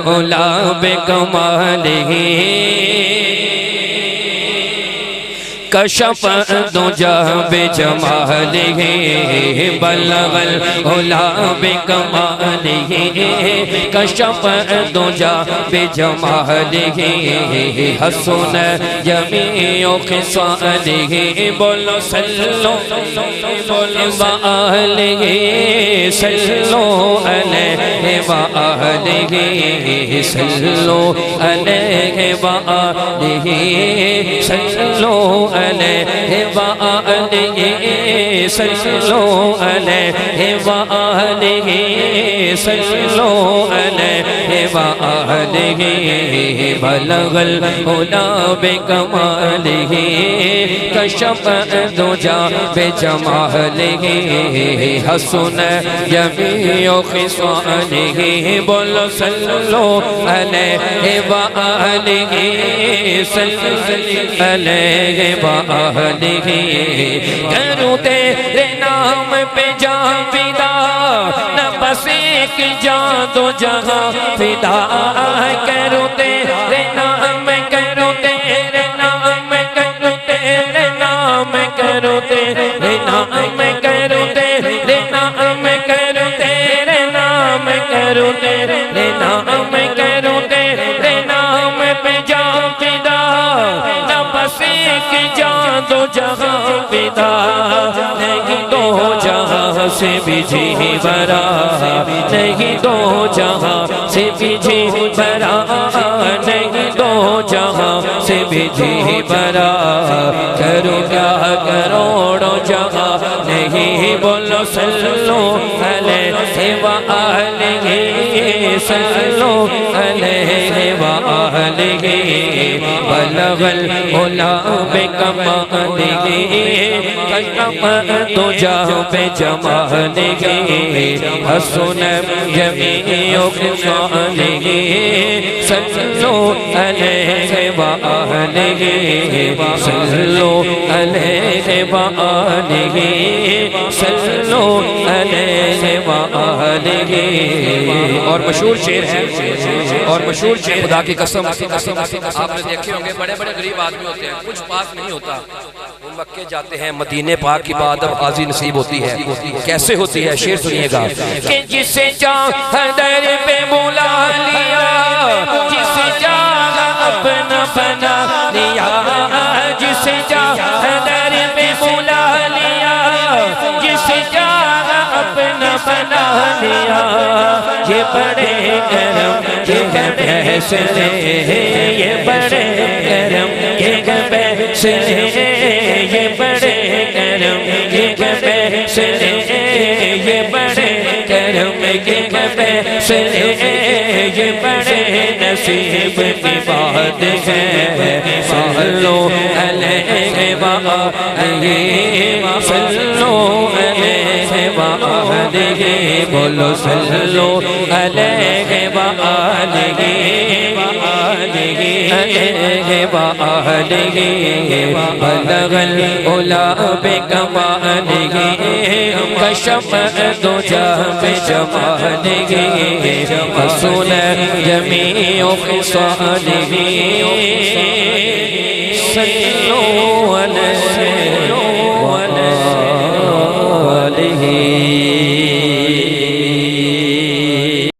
العلا بکمالہ کشف الدجی بجمالہ بلغ العلا بکمالہ کشف الدجی بجمالہ حسن جمیع خصالہ بولو صلو وآلہ صلو علیہ وآلہ صلو علیہ وآلہ صلو علیہ وآلہ صلو علیہ وآلہ صلو علیہ وآلہ بلغ العلا بکمالہ کشف الدجی بجمالہ حسن جمیع خصالہ بولو صلو علیہ وآلہ صلو علیہ وآلہ کروں تیرے نام پہ جان فدا نہ بس ایک جان دو جہاں فدا کروں تیرے نام کروں تیرے نام کروں تیرے نام کروں تیرے نام کروں تیرے نام کروں تیرے نام کروں تیرے نام کروں تیرے نام پہ جان فدا نہ بس ایک جان دو جہاں فدا نہیں دو جہاں سے بھی جی برا نہیں دو جہاں سے بھی جی برا نہیں دو جہاں سے بھی جی برا کرو کیا کروڑوں جہاں نہیں بولو صلو علیہ وآلہ صلو علیہ وآلہ بلغ العلا بکمالہ کشف الدجی بجمالہ حسن جمیع خصالہ صلو علیہ وآلہ صلو علیہ وآلہ صلو علیہ وآلہ اور مشہور شعر ہے اور مشہور شعر خدا کی قسم آپ نے دیکھے ہوں گے بڑے بڑے غریب آدمی ہوتے ہیں کچھ پاک نہیں ہوتا وہ مکے جاتے ہیں مدینے پاک کی بعد اب حاضری نصیب ہوتی ہے کیسے ہوتی ہے شعر سنیے گا کہ جسے چاہا در پہ بلا لیا جسے چاہا اپنا بنا لیا جسے چاہا در پہ بلا لیا جسے چاہا اپنا بنا لیا یہ بڑے کرم یہ فیصلے یہ بڑے کرم یہ فیصلے یہ بڑے کرم یہ فیصلے یہ بڑے کرم یہ فیصلے یہ بڑے نصیب کی بات ہے صلو علیہ وآلہ صلو علیہ وآلہ بولو صلو علیہ وآلہ وآلہ بلغ العلا بکمالہ کشف الدجی بجمالہ حسن جمیع خصالہ صلو علیہ وآلہ